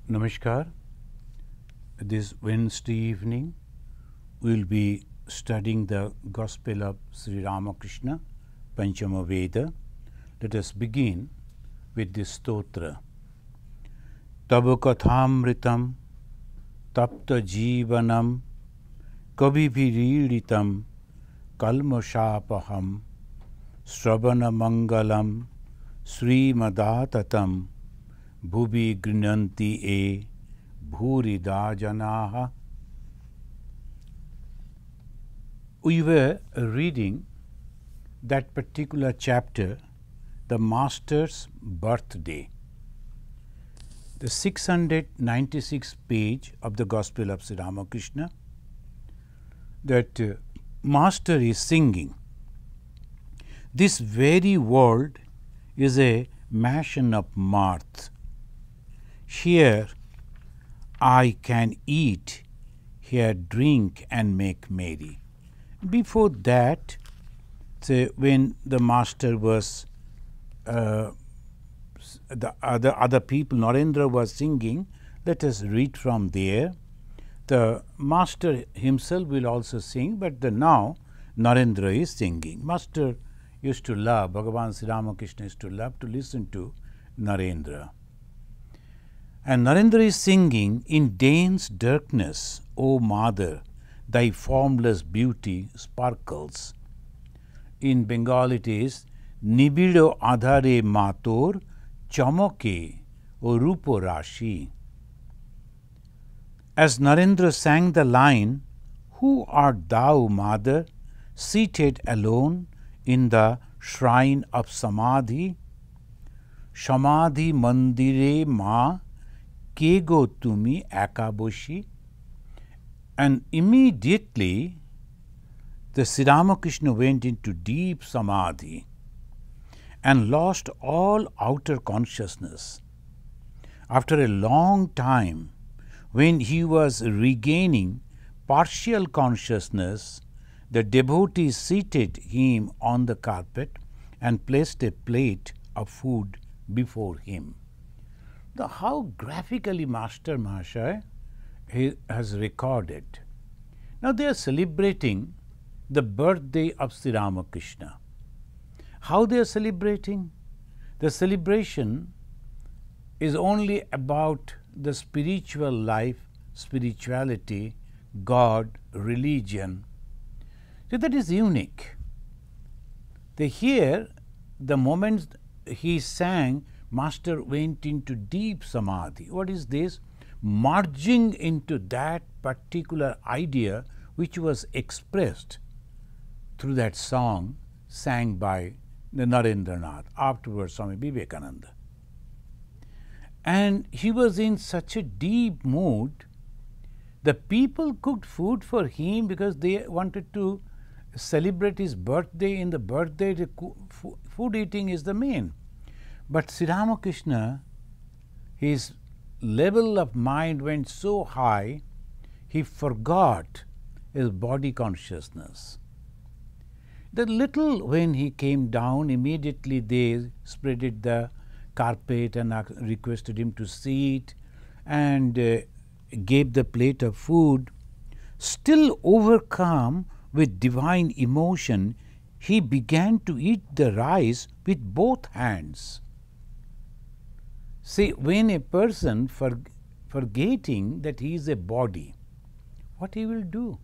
Namaskar. This Wednesday evening we will be studying the Gospel of Sri Ramakrishna, Panchama Veda. Let us begin with this stotra. Tava kathamritam tapta jivanam kabibhiriditam kalmashapaham sravana mangalam srimadatam bhubi grinanti e bhurida janaha. We were reading that particular chapter, the Master's birthday, the 696th page of the Gospel of Sri Ramakrishna. That Master is singing. This very world is a mansion of mirth. Here I can eat, here drink and make merry. Before that, when the Master was, the other people, Narendra was singing, let us read from there. The Master himself will also sing, but now Narendra is singing. Master used to love, Bhagavan Sri Ramakrishna used to love to listen to Narendra. And Narendra is singing, in dense darkness, O Mother, thy formless beauty sparkles. In Bengal it is, Nibido adhare mator chamoke o rupo rashi. As Narendra sang the line, Who art thou, Mother, seated alone in the shrine of Samadhi? Samadhi mandire ma kego tumi ekaboshi. And immediately the Sri Ramakrishna went into deep Samadhi and lost all outer consciousness. After a long time, when he was regaining partial consciousness, the devotee seated him on the carpet and placed a plate of food before him. How graphically Master Mahashaya has recorded. Now they are celebrating the birthday of Sri Ramakrishna. How they are celebrating? The celebration is only about the spiritual life, spirituality, God, religion. So that is unique. Here, the moment he sang, Master went into deep Samadhi. What is this? Merging into that particular idea which was expressed through that song sang by the Narendranath, afterwards Swami Vivekananda. And he was in such a deep mood. The people cooked food for him because they wanted to celebrate his birthday. In the birthday, the food eating is the main. But Sri Ramakrishna, his level of mind went so high, he forgot his body consciousness. The little when he came down, immediately they spreaded the carpet and requested him to sit and gave the plate of food. Still overcome with divine emotion, he began to eat the rice with both hands. See, when a person forgetting that he is a body, what he will do?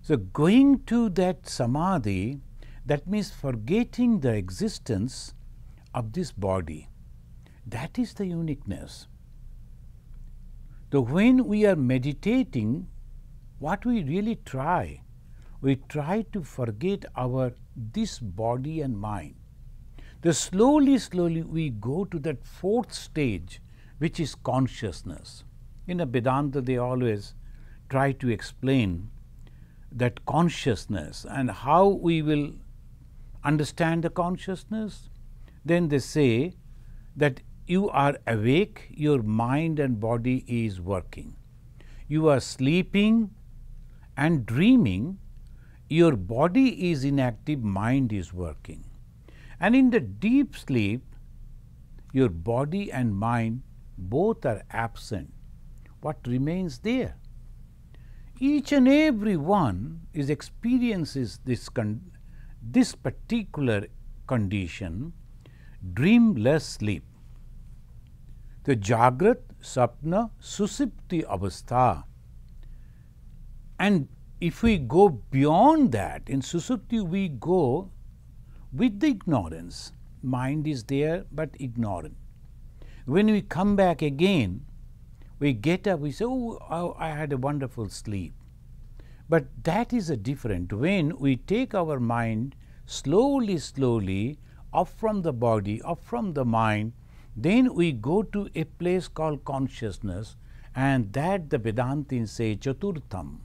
So, going to that Samadhi, that means forgetting the existence of this body. That is the uniqueness. So, when we are meditating, what we really try? We try to forget this body and mind. Slowly we go to that fourth stage, which is consciousness. In a Vedanta, they always try to explain that consciousness and how we will understand the consciousness. Then they say that you are awake, your mind and body is working. You are sleeping and dreaming, your body is inactive, mind is working. And in the deep sleep, your body and mind both are absent, what remains there? Each and every one experiences this particular condition, dreamless sleep. The Jagrat, Sapna, Susipti Avastha. And if we go beyond that, in Susupti we go with the ignorance. Mind is there but ignorant. When we come back again, we get up, we say, oh, I had a wonderful sleep. But that is a different. When we take our mind slowly up from the body, up from the mind, then we go to a place called consciousness, and that the Vedantins say Chaturtham.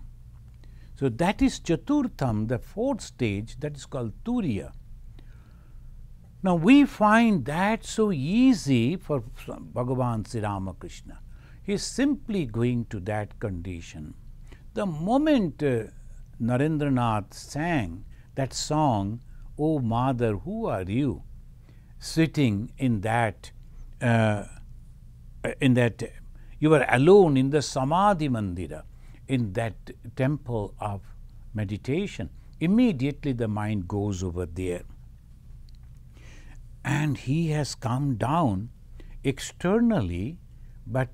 So that is Chaturtham, the fourth stage, that is called Turiya. Now we find that so easy for Bhagavan Sri Ramakrishna. He is simply going to that condition. The moment Narendranath sang that song, "O Mother, who are you?" sitting in that, you are alone in the Samadhi Mandira, in that temple of meditation. Immediately the mind goes over there. And he has come down externally, but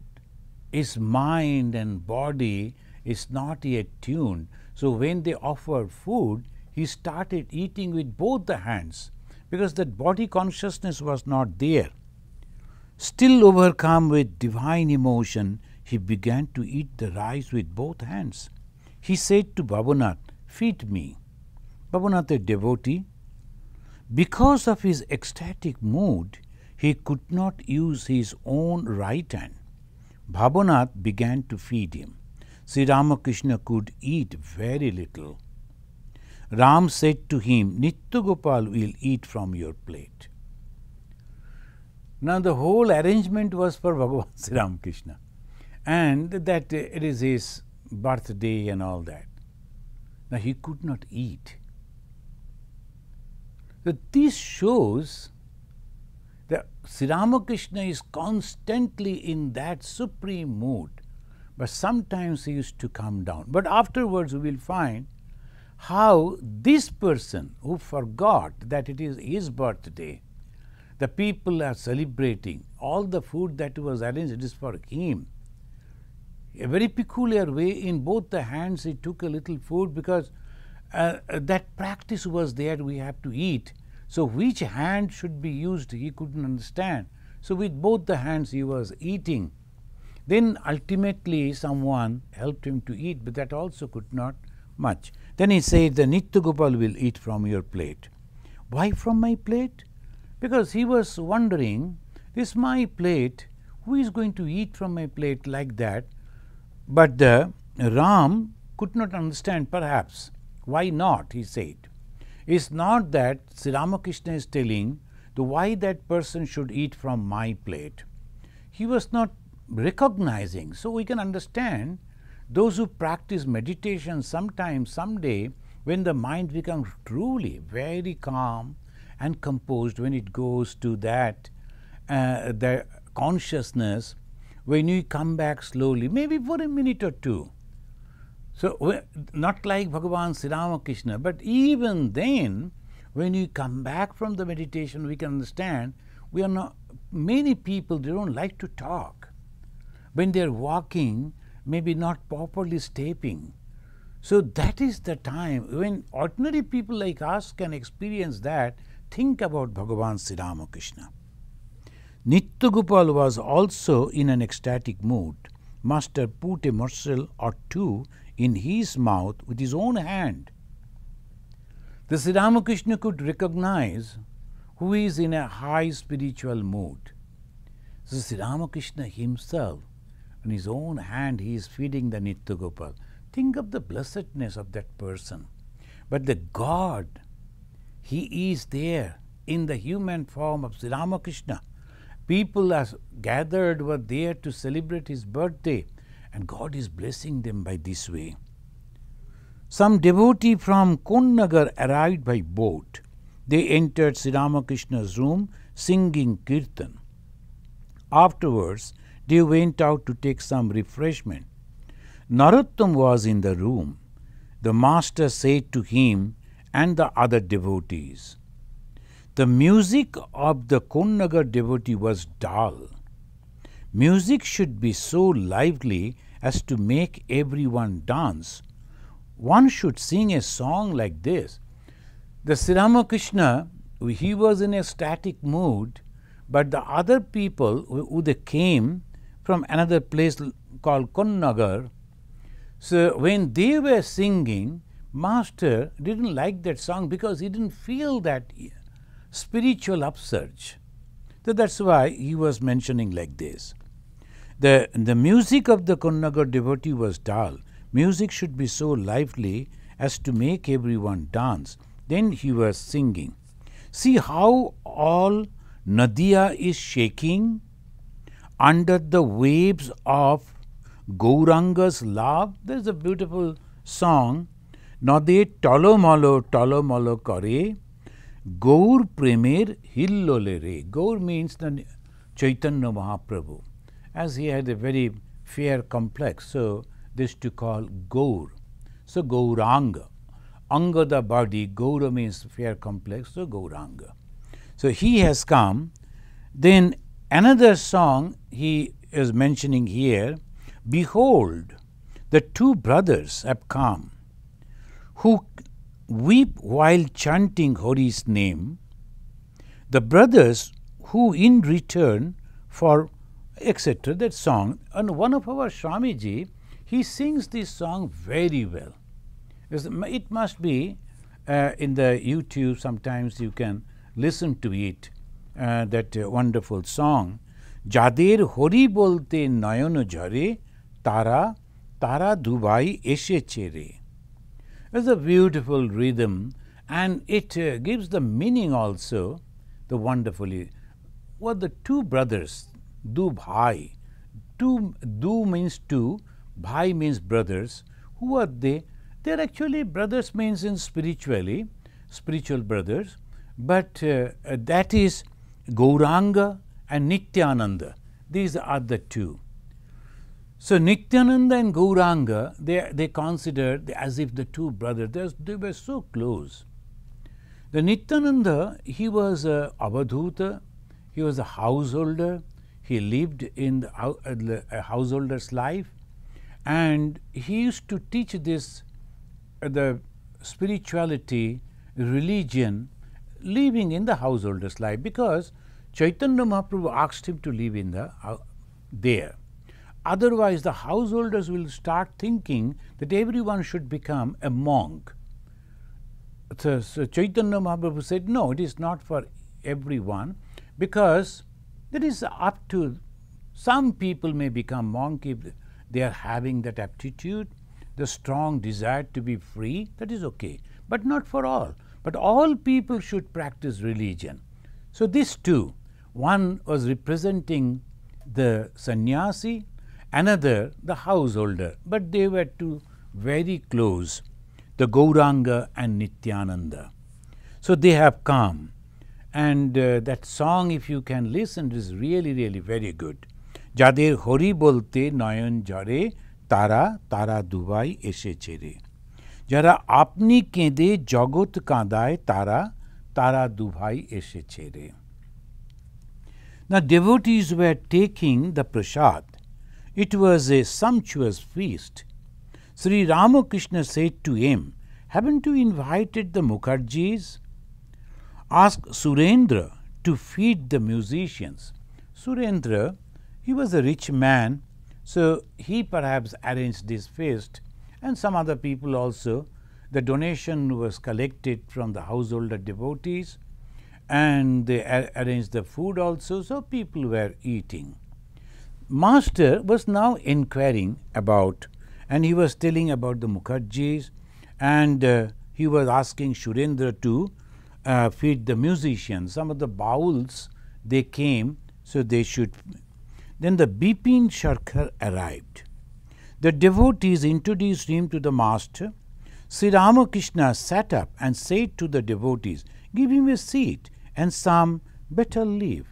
his mind and body is not yet tuned. So when they offered food, he started eating with both the hands, because that body consciousness was not there. Still overcome with divine emotion, he began to eat the rice with both hands. He said to Babanath, "Feed me." Babanath, a devotee, because of his ecstatic mood, he could not use his own right hand. Babanath began to feed him. Sri Ramakrishna could eat very little. Ram said to him, "Nityagopal will eat from your plate." Now the whole arrangement was for Bhagavan Sri Ramakrishna, and that it is his birthday and all that. Now he could not eat. So this shows that Sri Ramakrishna is constantly in that supreme mood, but sometimes he used to come down. But afterwards we will find how this person who forgot that it is his birthday, the people are celebrating, all the food that was arranged, it is for him. A very peculiar way, in both the hands he took a little food, because that practice was there, we have to eat. So which hand should be used, he couldn't understand. So with both the hands he was eating. Then ultimately someone helped him to eat, but that also could not much. Then he said, "The Nityagopal will eat from your plate." Why from my plate? Because he was wondering, this is my plate, who is going to eat from my plate like that? But the Ram could not understand, perhaps. Why not, he said. It's not that Sri Ramakrishna is telling why that person should eat from my plate. He was not recognizing. So we can understand those who practice meditation sometimes, someday, when the mind becomes truly very calm and composed, when it goes to that the consciousness, when you come back slowly, maybe for a minute or two. So not like Bhagavan Sri Ramakrishna, but even then, when you come back from the meditation, we can understand we are not, many people, they don't like to talk. When they are walking, maybe not properly stepping. So that is the time when ordinary people like us can experience that. Think about Bhagavan Sri Ramakrishna. Nityagopal was also in an ecstatic mood. Master put a morsel or two in his mouth with his own hand. The Sri Ramakrishna could recognize who is in a high spiritual mood. So Sri Ramakrishna himself, in his own hand, he is feeding the Nityagopal. Think of the blessedness of that person. But the God, he is there in the human form of Sri Ramakrishna. People are gathered, were there to celebrate his birthday, and God is blessing them by this way. Some devotee from Konnagar arrived by boat. They entered Sri Ramakrishna's room singing kirtan. Afterwards, they went out to take some refreshment. Narottam was in the room. The master said to him and the other devotees, "The music of the Konnagar devotee was dull. Music should be so lively as to make everyone dance. One should sing a song like this." The Sri Ramakrishna, he was in a static mood, but the other people who they came from another place called Konnagar, so when they were singing, Master didn't like that song because he didn't feel that spiritual upsurge. So that's why he was mentioning like this. The music of the Konnagar devotee was dull. Music should be so lively as to make everyone dance. Then he was singing. See how all Nadia is shaking under the waves of Gauranga's love. There's a beautiful song. Nade tolomolo kare, Gaur premer hillole re. Gaur means the Chaitanya Mahaprabhu. As he had a very fair complex, so this to call Gaur. So Gauranga. Anga the body, Gaura means fair complex, so Gauranga. So he has come. Then another song he is mentioning here, behold, the two brothers have come, who weep while chanting Hari's name, the brothers who in return for etc. that song. And one of our Swamiji, he sings this song very well. It must be in the YouTube, sometimes you can listen to it, that wonderful song. Jader Hori bolte nayon jhare, tara tara dubai esheche re. It's a beautiful rhythm, and it gives the meaning also, the wonderfully. What the two brothers, du bhai, du means two, bhai means brothers. Who are they? They are actually brothers means in spiritual brothers, but that is Gauranga and Nityananda. These are the two. So Nityananda and Gauranga, they considered as if the two brothers, they were so close. The Nityananda, he was a Avadhuta, he was a householder, he lived in a householder's life, and he used to teach this the spirituality, religion, living in the householder's life, because Chaitanya Mahaprabhu asked him to live in there. Otherwise, the householders will start thinking that everyone should become a monk. So Chaitanya Mahaprabhu said, no, it is not for everyone, because that is up to some people may become monk if they are having that aptitude, the strong desire to be free, that is okay, but not for all. But all people should practice religion. So these two, one was representing the sannyasi, another the householder, but they were two very close, the Gauranga and Nityananda. So they have come, and that song, if you can listen, is really, really very good. Jader Hori bolte nayan jare, tara tara dubai esheche re. Jara apni kede jagot kadaye, tara tara dubai esheche re. Now devotees were taking the prasad. It was a sumptuous feast. Sri Ramakrishna said to him, haven't you invited the Mukherjees? Ask Surendra to feed the musicians. Surendra, he was a rich man, so he perhaps arranged this feast, and some other people also. The donation was collected from the householder devotees, and they arranged the food also, so people were eating. Master was now inquiring about, and he was telling about the Mukherjees, and he was asking Surendra to feed the musicians. Some of the bowls, they came, so they should. Then the Bipin Sharkar arrived. The devotees introduced him to the master. Sri Ramakrishna sat up and said to the devotees, give him a seat and some better leave.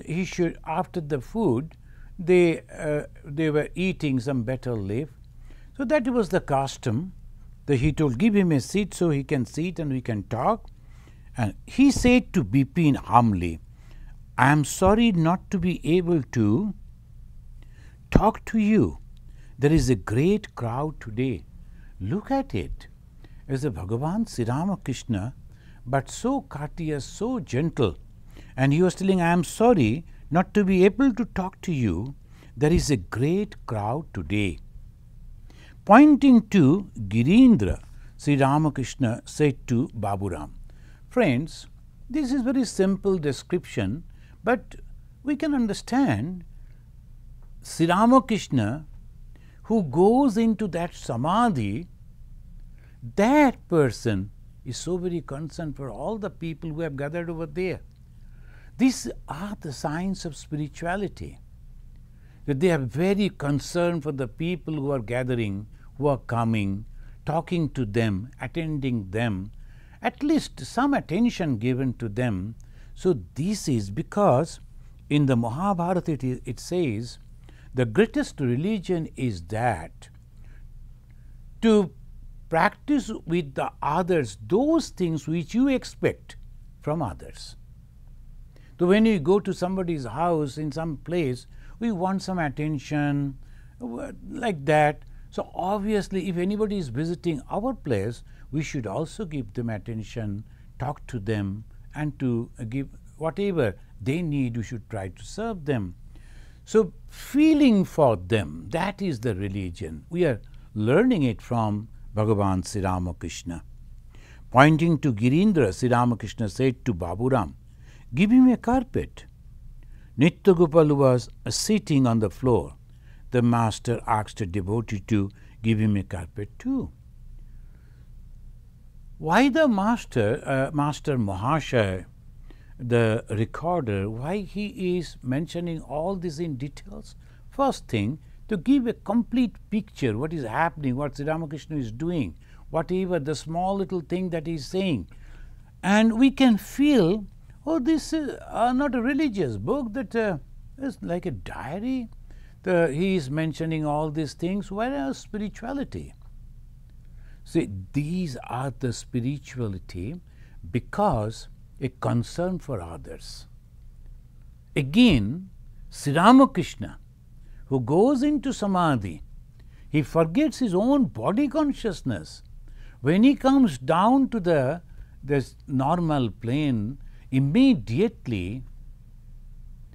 He should, after the food, they were eating some betel leaf. So that was the custom. That he told, give him a seat so he can sit and we can talk. And he said to Bipin humbly, I am sorry not to be able to talk to you. There is a great crowd today. Look at it. As a Bhagavan Sri Ramakrishna, but so courteous, so gentle. And he was telling, I am sorry not to be able to talk to you. There is a great crowd today. Pointing to Girindra, Sri Ramakrishna said to Baburam. Friends, this is very simple description, but we can understand Sri Ramakrishna, who goes into that samadhi, that person is so very concerned for all the people who have gathered over there. These are the signs of spirituality, that they are very concerned for the people who are gathering, who are coming, talking to them, attending them, at least some attention given to them. So this is because in the Mahabharata it says, the greatest religion is that to practice with the others those things which you expect from others. So when you go to somebody's house in some place, we want some attention, like that. So obviously, if anybody is visiting our place, we should also give them attention, talk to them, and to give whatever they need, we should try to serve them. So feeling for them, that is the religion. We are learning it from Bhagavan Sri Ramakrishna. Pointing to Girindra, Sri Ramakrishna said to Baburam, give him a carpet. Nityagopal was sitting on the floor. The master asked a devotee to give him a carpet too. Why the master, Master Mahashaya, the recorder, why he is mentioning all this in details? First thing, to give a complete picture what is happening, what Sri Ramakrishna is doing, whatever the small little thing that he is saying. And we can feel, oh, this is not a religious book, that is like a diary. He is mentioning all these things. Whereas spirituality? See, these are the spirituality because a concern for others. Again, Sri Ramakrishna, who goes into samadhi, he forgets his own body consciousness. When he comes down to the normal plane, immediately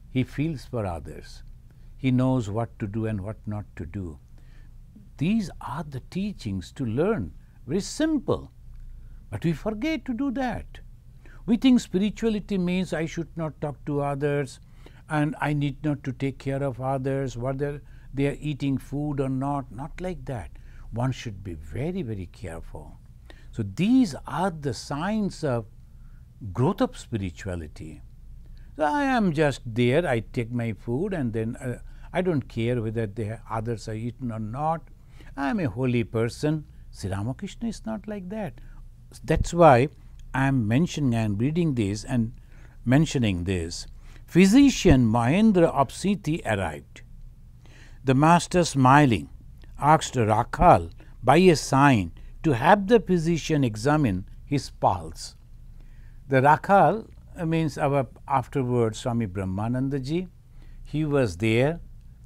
he feels for others. He knows what to do and what not to do. These are the teachings to learn. Very simple. But we forget to do that. We think spirituality means I should not talk to others and I need not to take care of others, whether they are eating food or not. Not like that. One should be very, very careful. So these are the signs of growth of spirituality. So I am just there, I take my food and then I don't care whether others are eaten or not. I am a holy person. Sri Ramakrishna is not like that. That's why I am mentioning and reading this and mentioning this. Physician Mahendra of Siti arrived. The master, smiling, asked Rakhal by a sign to have the physician examine his pulse. The Rakhal means our afterwards Swami Brahmanandaji. He was there.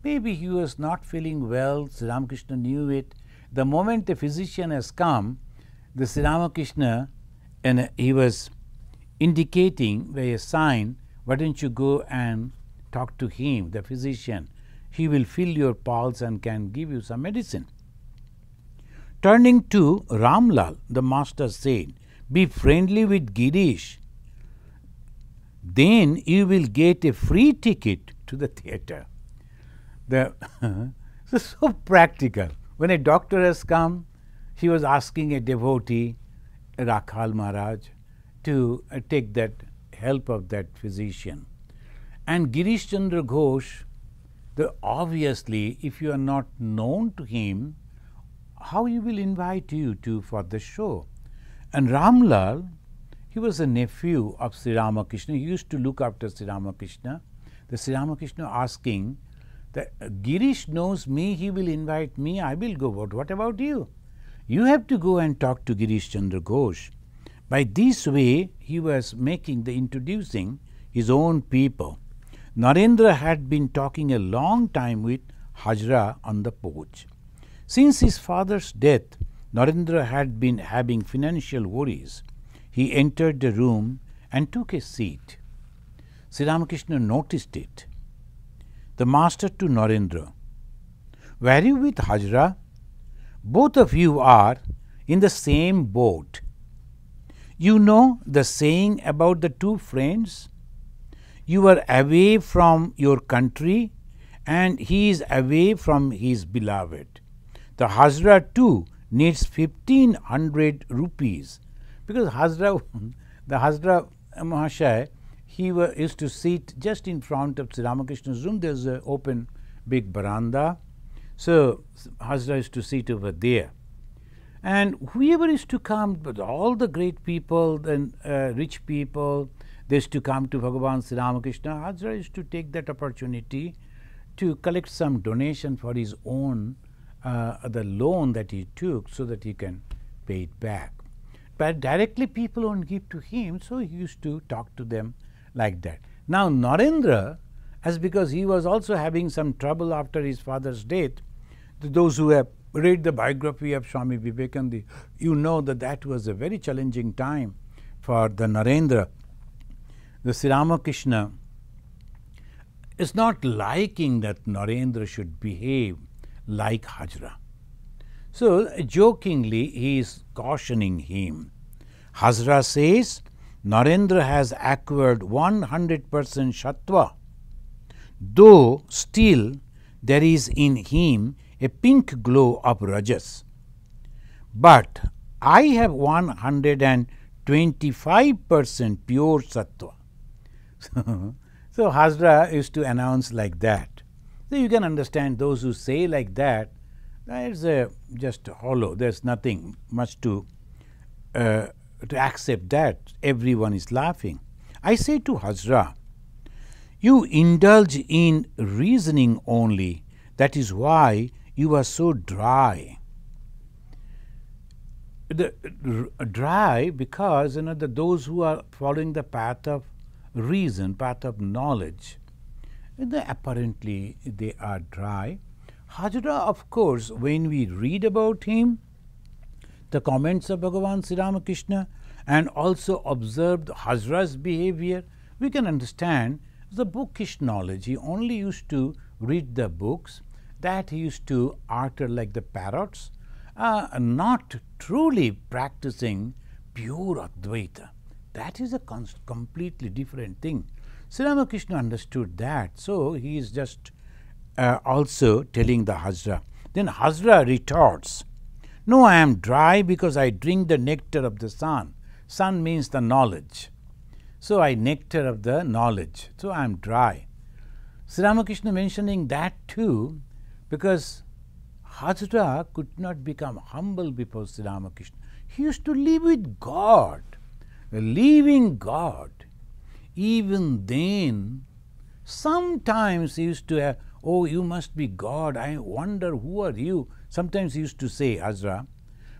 Maybe he was not feeling well. Sri Ramakrishna knew it. The moment the physician has come, the Sri Ramakrishna, and he was indicating by a sign, why don't you go and talk to him, the physician. He will feel your pulse and can give you some medicine. Turning to Ramlal, the master said, be friendly with Girish. Then you will get a free ticket to the theatre. So practical. When a doctor has come, he was asking a devotee, Rakhal Maharaj, to take that help of that physician. And Girish Chandra Ghosh, obviously, if you are not known to him, how he will invite you for the show? And Ramlal, he was a nephew of Sri Ramakrishna. He used to look after Sri Ramakrishna. The Sri Ramakrishna asking Girish knows me, he will invite me, I will go. What about you? You have to go and talk to Girish Chandra Ghosh. By this way, he was introducing his own people. Narendra had been talking a long time with Hajra on the porch. Since his father's death, Narendra had been having financial worries. He entered the room and took a seat. Sri Ramakrishna noticed it. The master to Narendra, "Were you with Hajra? Both of you are in the same boat. You know the saying about the two friends? You are away from your country and he is away from his beloved. The Hajra too needs 1500 rupees." Because the Hajra Mahashaya, he used to sit just in front of Sri Ramakrishna's room. There is an open big veranda. So Hajra used to sit over there. And whoever is to come, but all the great people, then rich people, they used to come to Bhagavan Sri Ramakrishna. Hajra used to take that opportunity to collect some donation for his own, the loan that he took, so that he can pay it back. But directly people won't give to him, so he used to talk to them like that. Now Narendra, as because he was also having some trouble after his father's death, those who have read the biography of Swami Vivekananda, you know that that was a very challenging time for the Narendra. The Sri Ramakrishna is not liking that Narendra should behave like Hajra. So jokingly he is cautioning him. Hajra says, "Narendra has acquired 100% Sattva, though still there is in him a pink glow of Rajas. But I have 125% pure Sattva." So Hajra used to announce like that. So you can understand those who say like that, that is just hollow. There is nothing much to accept that. Everyone is laughing. I say to Hajra, "You indulge in reasoning only. That is why you are so dry." Dry because those who are following the path of reason, path of knowledge, apparently they are dry. Hajra, of course, when we read about him, the comments of Bhagavan Sri Ramakrishna, and also observed Hajra's behavior, we can understand the bookish knowledge. He only used to read the books, that he used to utter like the parrots, not truly practicing pure Advaita. That is a completely different thing. Sri Ramakrishna understood that, so he is just also telling the Hajra. Then Hajra retorts, "No, I am dry because I drink the nectar of the sun." Sun means the knowledge. So I nectar of the knowledge. So I am dry. Sri Ramakrishna mentioning that too, because Hajra could not become humble before Sri Ramakrishna. He used to live with God, the living God. Even then, sometimes he used to have, "Oh, you must be God. I wonder who are you?" Sometimes he used to say, Hajra.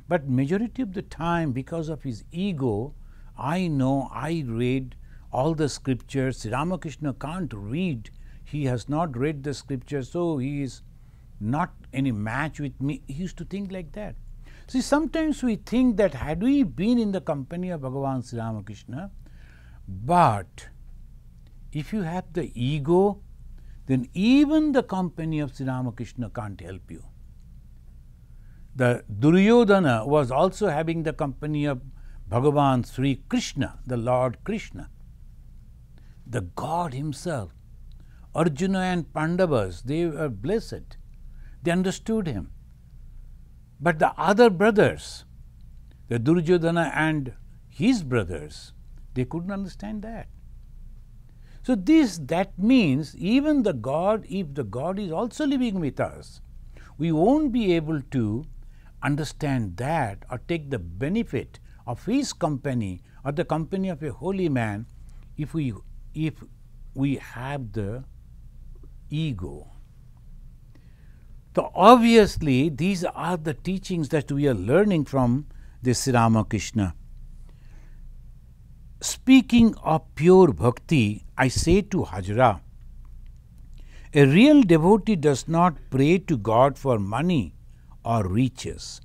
But majority of the time, because of his ego, I know, I read all the scriptures. Sri Ramakrishna can't read. He has not read the scriptures, so he is not any match with me. He used to think like that. See, sometimes we think that had we been in the company of Bhagavan Sri Ramakrishna, but if you have the ego, then even the company of Sri Ramakrishna can't help you. The Duryodhana was also having the company of Bhagavan Sri Krishna, the Lord Krishna, the God himself. Arjuna and Pandavas, they were blessed. They understood him. But the other brothers, the Duryodhana and his brothers, they couldn't understand that. So that means even the God, if the God is also living with us, we won't be able to understand that or take the benefit of his company or the company of a holy man if we have the ego. So obviously these are the teachings that we are learning from this Sri Ramakrishna. Speaking of pure bhakti, I say to Hajra, a real devotee does not pray to God for money or riches.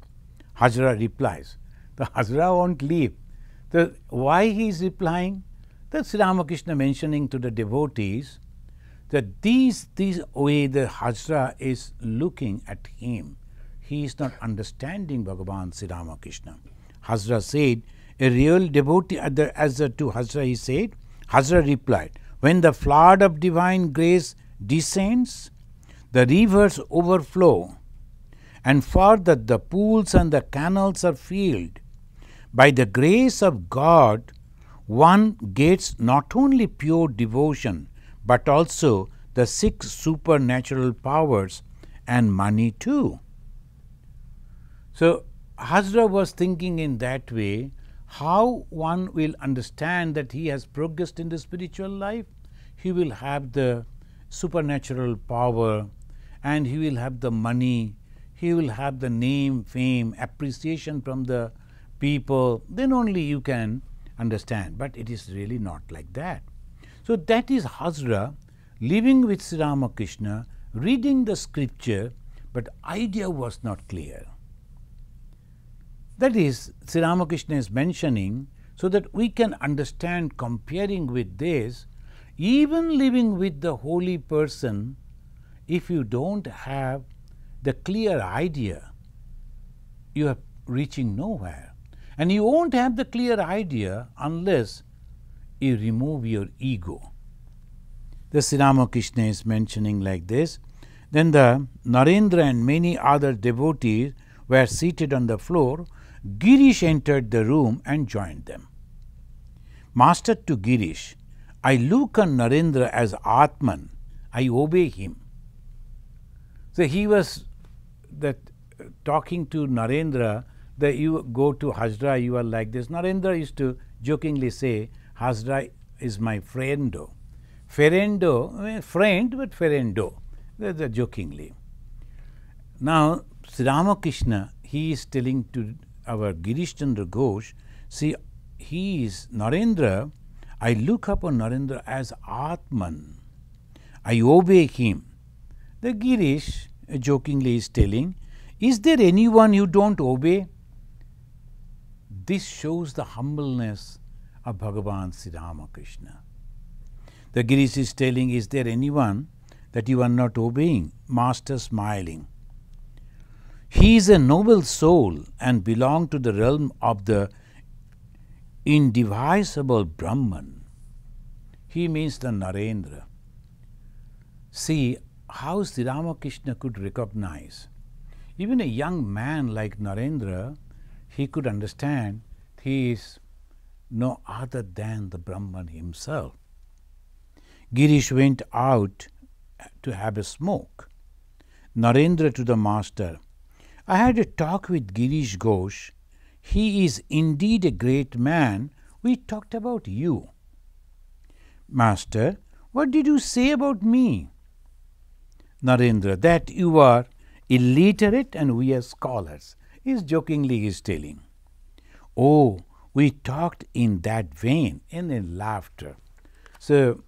Hajra replies. The Hajra won't leave. Why he is replying? The Sri Ramakrishna mentioning to the devotees that these way the Hajra is looking at him. He is not understanding Bhagavan Sri Ramakrishna. Hajra said, a real devotee, to Hajra he said, Hajra replied, when the flood of divine grace descends, the rivers overflow, and further the pools and the canals are filled. By the grace of God, one gets not only pure devotion, but also the 6 supernatural powers and money too. So Hajra was thinking in that way, how one will understand that he has progressed in the spiritual life. He will have the supernatural power, and he will have the money, he will have the name, fame, appreciation from the people. Then only you can understand. But it is really not like that. So that is Hajra living with Sri Ramakrishna, reading the scripture, but idea was not clear. That is, Sri Ramakrishna is mentioning so that we can understand, comparing with this, even living with the holy person, if you don't have the clear idea, you are reaching nowhere. And you won't have the clear idea unless you remove your ego. The Sri Ramakrishna is mentioning like this. Then the Narendra and many other devotees were seated on the floor. Girish entered the room and joined them. Master to Girish, I look on Narendra as Atman. I obey him. So he was talking to Narendra, that you go to Hajra, you are like this. Narendra used to jokingly say, Hajra is my friendo. Friendo, friend, but friendo. That's jokingly. Now, Sri Ramakrishna, he is telling to our Girish Chandra Ghosh, see, he is Narendra. I look upon Narendra as Atman. I obey him. The Girish jokingly is telling, is there anyone you don't obey? This shows the humbleness of Bhagavan Sri Ramakrishna. The Girish is telling, is there anyone that you are not obeying? Master smiling. He is a noble soul and belong to the realm of the indivisible Brahman. He means the Narendra. See how Sri Ramakrishna could recognize. Even a young man like Narendra, he could understand he is no other than the Brahman himself. Girish went out to have a smoke. Narendra to the master, I had a talk with Girish Ghosh. He is indeed a great man. We talked about you. Master, what did you say about me? Narendra, that you are illiterate and we are scholars. Jokingly is telling. Oh, we talked in that vein, in laughter. So,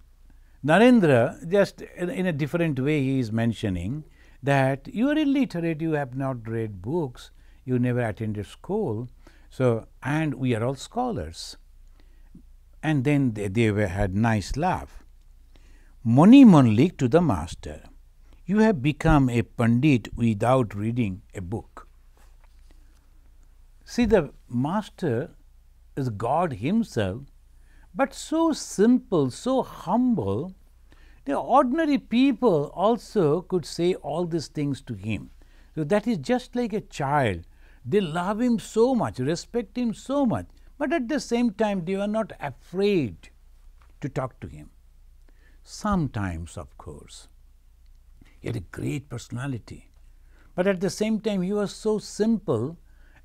Narendra, just in a different way, he is mentioning that you are illiterate, you have not read books, you never attended school, so, and we are all scholars. And then they had nice laugh. Mani Manlik to the master, you have become a Pandit without reading a book. See, the master is God himself, but so simple, so humble, the ordinary people also could say all these things to him. So that is just like a child. They love him so much, respect him so much, but at the same time they are not afraid to talk to him. Sometimes, of course, he had a great personality, but at the same time he was so simple,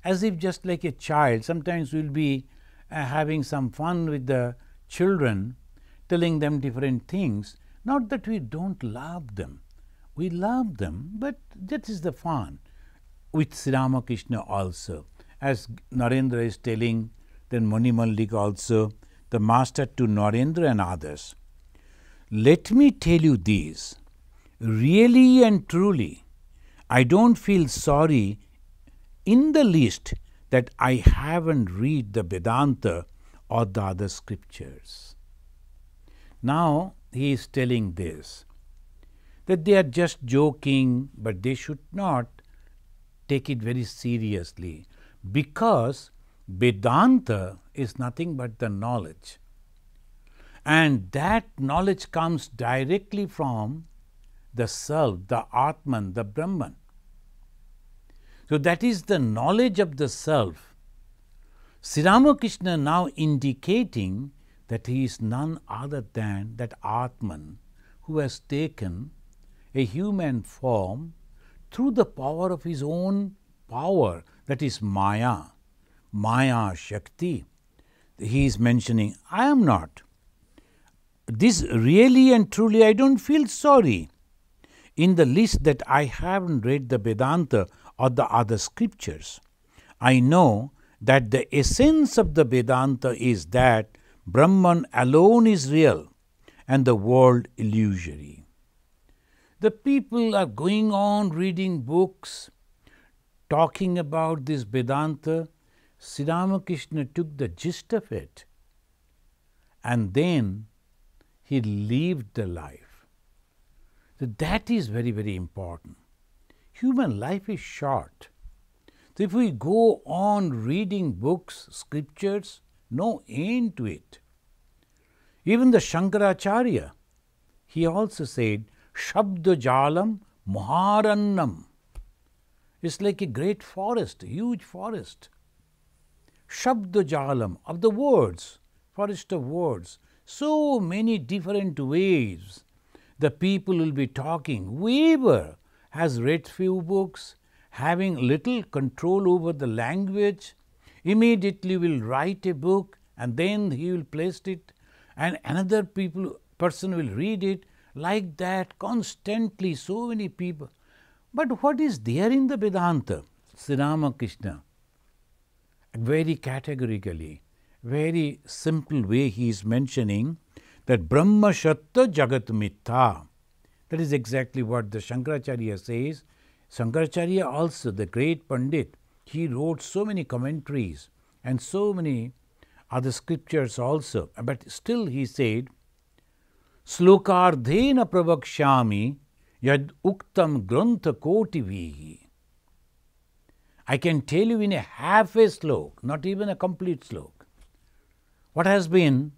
as if just like a child. Sometimes we will be having some fun with the children, telling them different things. Not that we don't love them. We love them, but that is the fun. With Sri Ramakrishna also, as Narendra is telling, then Mani Mallik also, the master to Narendra and others. Let me tell you this, really and truly, I don't feel sorry in the least that I haven't read the Vedanta or the other scriptures. Now he is telling this, that they are just joking, but they should not take it very seriously, because Vedanta is nothing but the knowledge, and that knowledge comes directly from the Self, the Atman, the Brahman. So that is the knowledge of the Self. Sri Ramakrishna now indicating that he is none other than that Atman who has taken a human form through the power of his own power, that is Maya, Maya Shakti. He is mentioning, I am not. This really and truly, I don't feel sorry in the least that I haven't read the Vedanta or the other scriptures. I know that the essence of the Vedanta is that Brahman alone is real and the world illusory. The people are going on reading books, talking about this Vedanta. Sri Ramakrishna took the gist of it, and then he lived the life. So that is very, very important. Human life is short. So if we go on reading books, scriptures, no end to it. Even the Shankaracharya, he also said, Shabda Jalam Maharannam. It's like a great forest, a huge forest. Shabda Jalam, of the words, forest of words. So many different ways the people will be talking. Whoever has read few books, having little control over the language, immediately will write a book and then he will place it, and another person will read it. Like that, constantly, so many people. But what is there in the Vedanta? Sri Ramakrishna, very categorically, very simple way he is mentioning that Brahma Shatta Jagat Mithya. That is exactly what the Shankaracharya says. Shankaracharya also, the great Pandit, he wrote so many commentaries and so many other scriptures also. But still he said, Slokardhena pravakshami yad uktam grantha kotivihi. I can tell you in a half a slok, not even a complete slok, what has been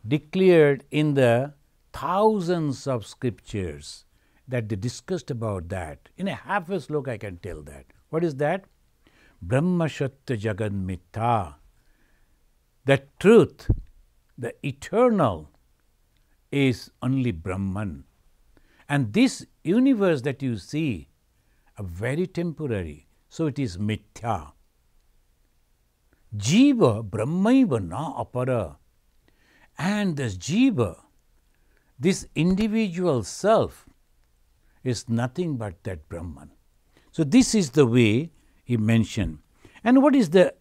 declared in the thousands of scriptures that they discussed about that. In a half a slok I can tell that. What is that? Brahma Shatta Jagad Mithya. The truth, the eternal, is only Brahman. And this universe that you see, are very temporary, so it is mithya. Jiva Brahmaiva na apara. And this Jiva, this individual self, is nothing but that Brahman. So this is the way he mentioned. And what is the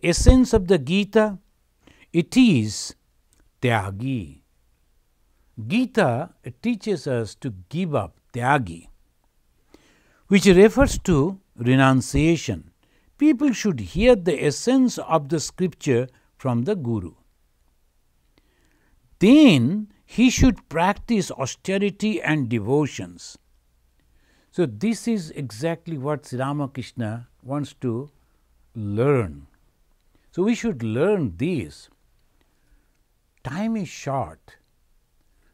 essence of the Gita? It is Tyagi. Gita teaches us to give up, Tyagi, which refers to renunciation. People should hear the essence of the scripture from the Guru. Then he should practice austerity and devotions. So this is exactly what Sri Ramakrishna wants to learn. So we should learn this. Time is short.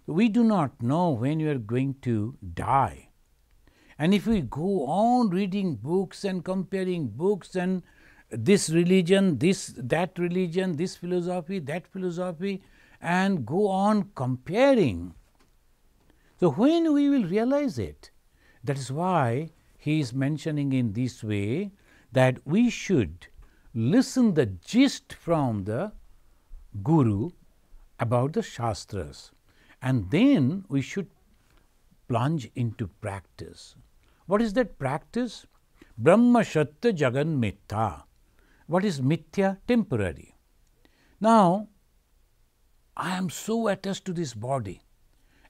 We do not know when we are going to die. And if we go on reading books and comparing books and this religion, that religion, this philosophy, that philosophy, and go on comparing, so when we will realize it? That is why he is mentioning in this way that we should listen the gist from the Guru about the Shastras. And then we should plunge into practice. What is that practice? Brahma Shatya Jagan Mithya. What is Mithya? Temporary. Now, I am so attached to this body,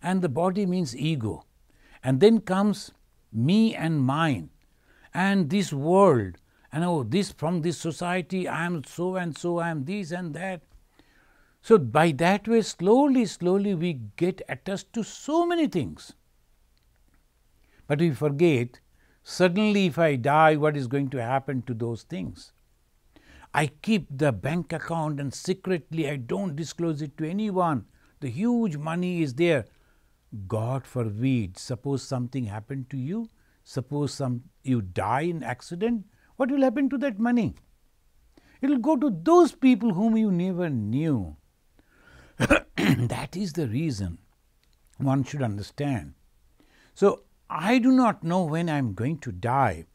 and the body means ego. And then comes me and mine, and this world, and oh, this from this society, I am so and so, I am this and that. So, by that way, slowly we get attached to so many things. But we forget, suddenly if I die, what is going to happen to those things? I keep the bank account and secretly I don't disclose it to anyone. The huge money is there. God forbid, suppose something happened to you, suppose you die in accident, what will happen to that money? It will go to those people whom you never knew. That is the reason one should understand. So, I do not know when I am going to die.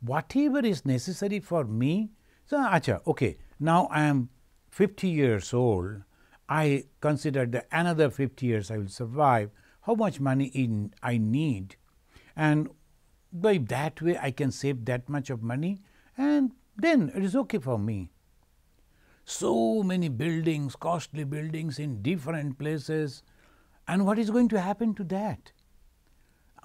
Whatever is necessary for me, so okay, now I am 50 years old, I consider that another 50 years I will survive, how much money I need, and by that way I can save that much of money, and then it is okay for me. So many buildings, costly buildings in different places, and what is going to happen to that?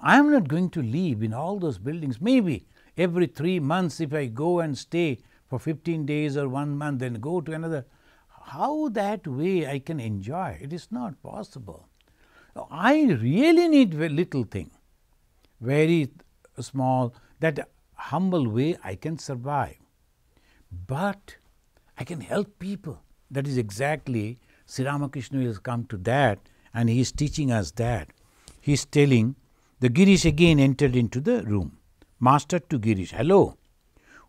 I am not going to live in all those buildings. Maybe every 3 months if I go and stay for 15 days or 1 month, then go to another. How that way I can enjoy? It is not possible. I really need a little thing, very small, that humble way I can survive. But I can help people. That is exactly, Sri Ramakrishna has come to that, and he is teaching us that. He is telling, the Girish again entered into the room. Master to Girish, hello,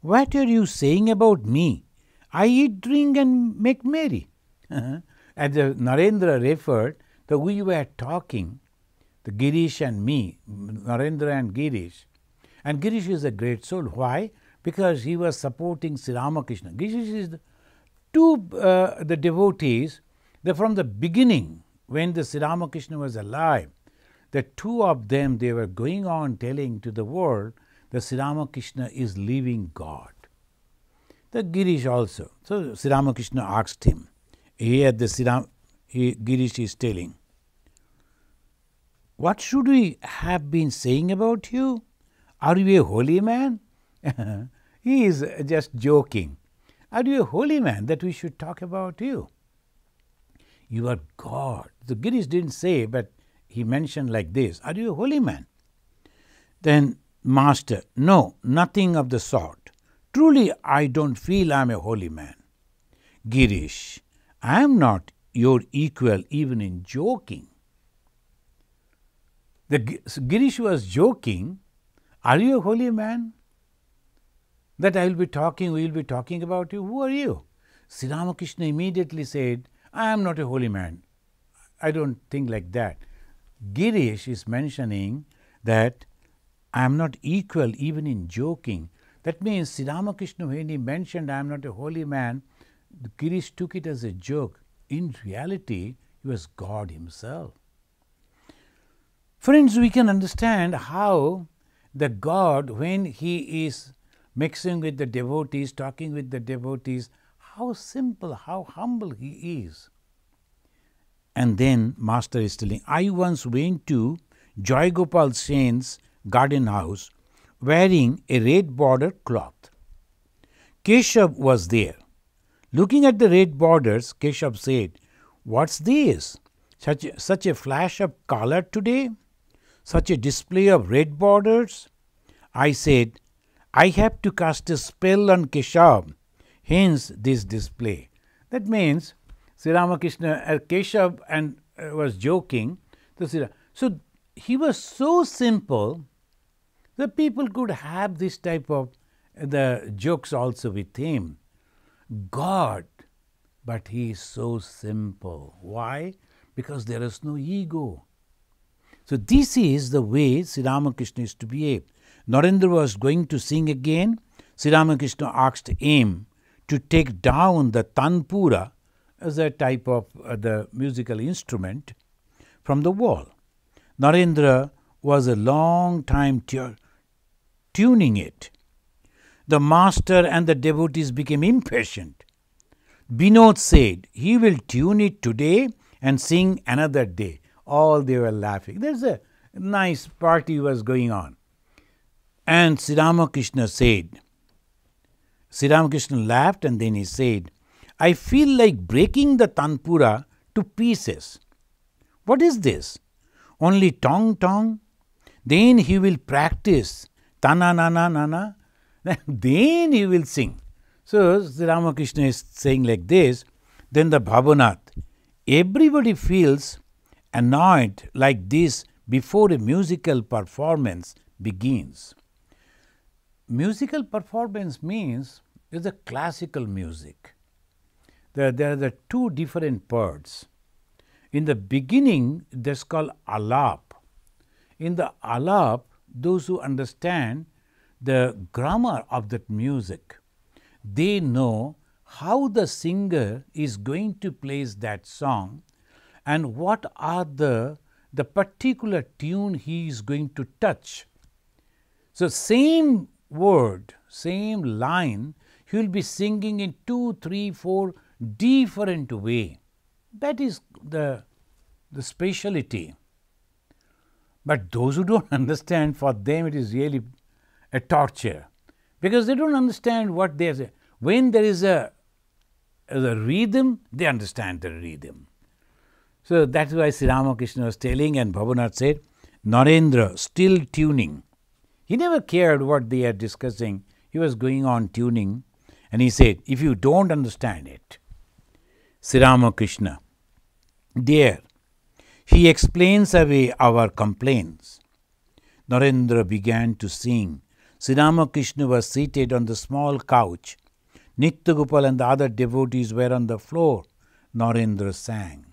what are you saying about me? I eat, drink and make merry. As Narendra referred, that we were talking, the Girish and me, Narendra and Girish. And Girish is a great soul. Why? Because he was supporting Sri Ramakrishna. Girish is the devotees, from the beginning, when the Sri Ramakrishna was alive, the two of them, they were going on telling to the world that Sri Ramakrishna is living God. The Girish also. So Sri Ramakrishna asked him. Here Girish is telling, what should we have been saying about you? Are you a holy man? He is just joking. Are you a holy man that we should talk about you? You are God. The Girish didn't say, but he mentioned like this, are you a holy man? Then Master, no, nothing of the sort. Truly, I don't feel I am a holy man. Girish, I am not your equal even in joking. Girish was joking, are you a holy man? That we will be talking about you. Who are you? Sri Ramakrishna immediately said, I am not a holy man. I don't think like that. Girish is mentioning that I am not equal even in joking. That means Sri Ramakrishna, when he mentioned I am not a holy man, Girish took it as a joke. In reality, he was God himself. Friends, we can understand how the God, when he is mixing with the devotees, talking with the devotees, how simple, how humble he is. And then Master is telling, I once went to Joy Gopal Sen's garden house wearing a red bordered cloth. Keshav was there. Looking at the red borders, Keshav said, what's this? Such a flash of color today? Such a display of red borders? I said, I have to cast a spell on Keshav, hence this display. That means Sri Ramakrishna, Keshav and was joking. So he was so simple that people could have this type of the jokes also with him. God, but he is so simple. Why? Because there is no ego. So this is the way Sri Ramakrishna is to behave. Narendra was going to sing again. Sri Ramakrishna asked him to take down the tanpura as a type of the musical instrument from the wall. Narendra was a long time tuning it. The master and the devotees became impatient. Binod said, he will tune it today and sing another day. All they were laughing. There's a nice party was going on. And Sri Ramakrishna said, Sri Ramakrishna laughed and then he said, I feel like breaking the tanpura to pieces. What is this? Only tong tong? Then he will practice tana nana nana. Then he will sing. So Sri Ramakrishna is saying like this. Then the Bhavanath, everybody feels annoyed like this before a musical performance begins. Musical performance means is a classical music. There are the two different parts. In the beginning, that's called alap. In the alap, those who understand the grammar of that music, they know how the singer is going to place that song and what are the particular tune he is going to touch. So, same word, same line, he will be singing in 2, 3, 4 different way. That is the speciality. But those who don't understand, for them it is really a torture, because they don't understand what they say. When there is a rhythm, they understand the rhythm. So that's why Sri Ramakrishna was telling, and Bhavanath said, Narendra still tuning. He never cared what they are discussing. He was going on tuning, and he said, if you don't understand it, Sri Ramakrishna, there, he explains away our complaints. Narendra began to sing. Sri Ramakrishna was seated on the small couch. Nityagopal and the other devotees were on the floor. Narendra sang.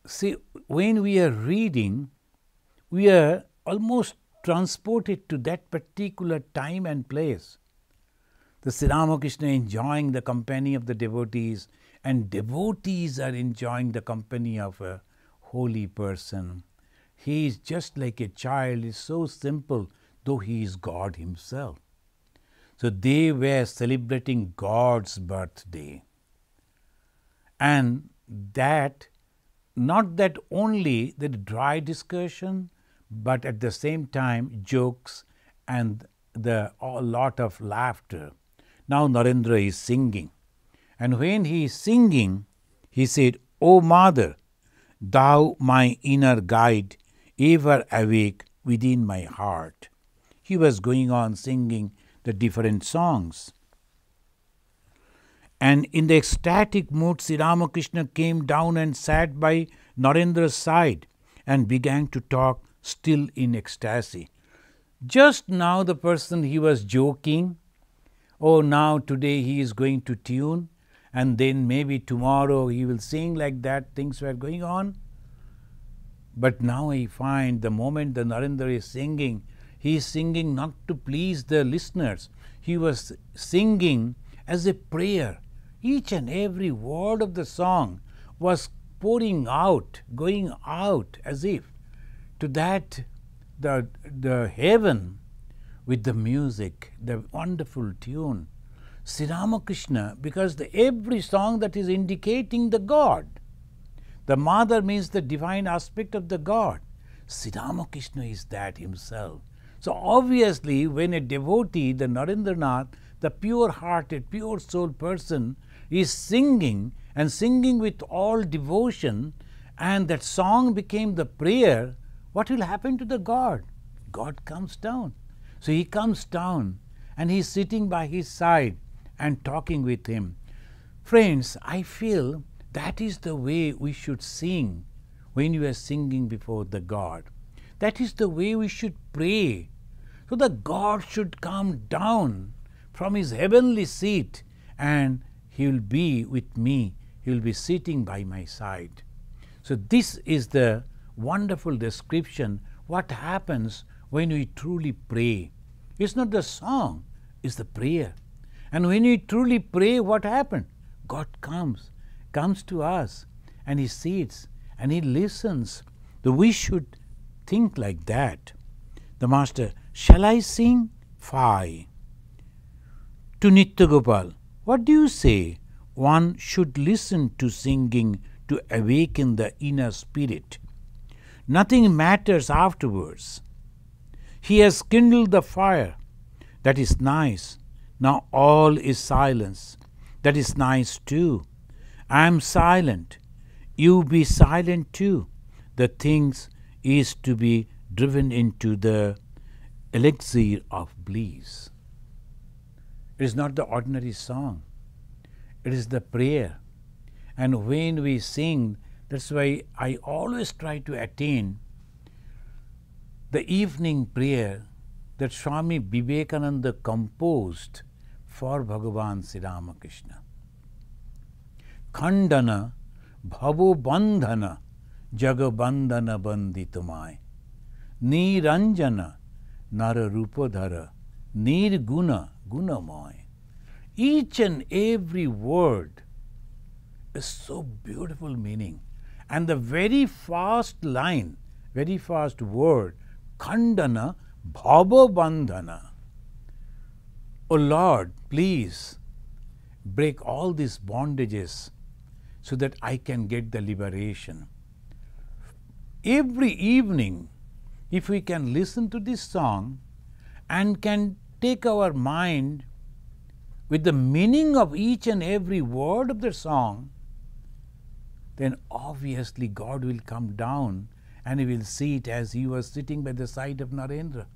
See, when we are reading, we are almost transported to that particular time and place. The Sri Ramakrishna enjoying the company of the devotees, and devotees are enjoying the company of a holy person. He is just like a child, is so simple, though he is God himself. So they were celebrating God's birthday. And that, not that only the dry discussion, but at the same time jokes and a lot of laughter. Now Narendra is singing. And when he is singing, he said, O Mother, thou my inner guide, ever awake within my heart. He was going on singing the different songs. And in the ecstatic mood, Sri Ramakrishna came down and sat by Narendra's side and began to talk, still in ecstasy. Just now the person he was joking, oh, now today he is going to tune, and then maybe tomorrow he will sing, like that things were going on. But now I find the moment the Narendra is singing, he is singing not to please the listeners. He was singing as a prayer. Each and every word of the song was pouring out, going out as if to that the heaven with the music, the wonderful tune. Sri Ramakrishna, because every song that is indicating the God. The mother means the divine aspect of the God. Sri Ramakrishna is that himself. So obviously when a devotee, the Narendranath, the pure-hearted, pure soul person is singing and singing with all devotion, and that song became the prayer, what will happen to the God? God comes down. So he comes down and he is sitting by his side and talking with him. Friends, I feel that is the way we should sing when you are singing before the God. That is the way we should pray. So the God should come down from his heavenly seat and he will be with me. He will be sitting by my side. So this is the wonderful description what happens when we truly pray. It's not the song, it's the prayer. And when we truly pray, what happens? God comes to us and he sits and he listens. So we should think like that. The master, shall I sing? Fie. To Nitya Gopal, what do you say? One should listen to singing to awaken the inner spirit. Nothing matters afterwards. He has kindled the fire. That is nice. Now all is silence. That is nice too. I am silent. You be silent too. The things is to be driven into the elixir of bliss. It is not the ordinary song. It is the prayer. And when we sing, that's why I always try to attain the evening prayer that Swami Vivekananda composed for Bhagavan Sri Ramakrishna. Khandana bhavo bandhana jagabandhana banditamai niranjana nara rupadhara nirguna gunamai. Each and every word is so beautiful meaning. And the very first line, very first word, Khandana bhava bandhana. O Lord, please break all these bondages so that I can get the liberation. Every evening, if we can listen to this song and can take our mind with the meaning of each and every word of the song, then obviously God will come down and He will see it as He was sitting by the side of Narendra.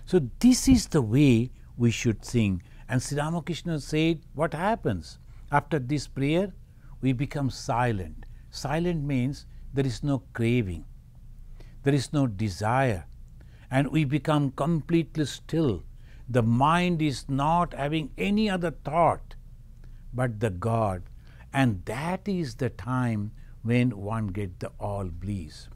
So this is the way we should sing. And Sri Ramakrishna said, what happens? After this prayer, we become silent. Silent means there is no craving, there is no desire, and we become completely still. The mind is not having any other thought but the God, and that is the time when one gets the all bliss.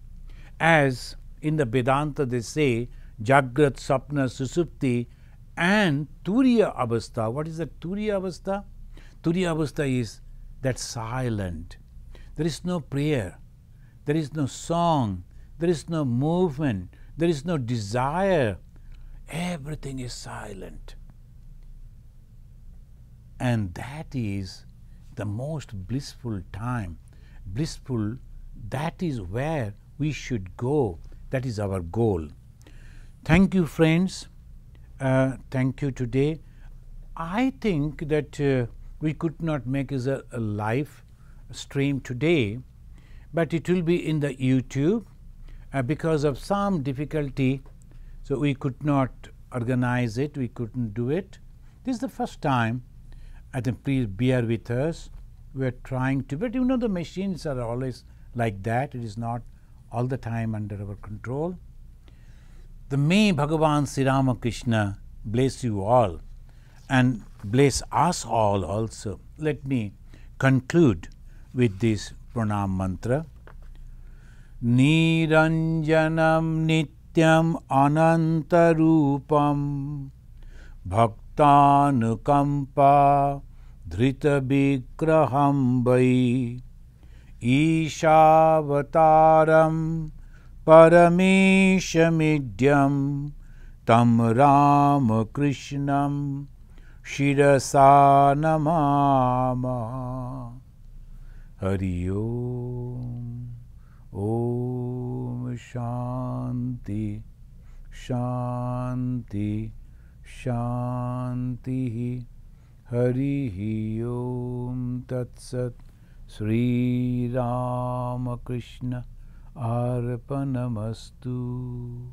As in the Vedanta they say, Jagrat, Sapna, Susupti and Turiya Avastha. What is the Turiya Avastha? Turiya Avastha is that silent. There is no prayer, there is no song, there is no movement, there is no desire. Everything is silent. And that is the most blissful time. Blissful, that is where we should go. That is our goal. Thank you, friends. Thank you today. I think that we could not make as a live stream today, but it will be in the YouTube because of some difficulty. So we could not organize it, we couldn't do it. This is the first time. I think please bear with us. We are trying to, but you know the machines are always like that. It is not all the time under our control. The may Bhagavan Sri Ramakrishna bless you all and bless us all also. Let me conclude with this pranam mantra. Niranjanam nityam anantarupam bhaktanukampa dhrita vigraham vai Ishavattaram parameshamidyam tam Ramakrishnam shirasa namama. Hari Om. Om Shanti Shanti Shanti. Hari Om Tat Sat. Sri Ramakrishna Arpanamastu.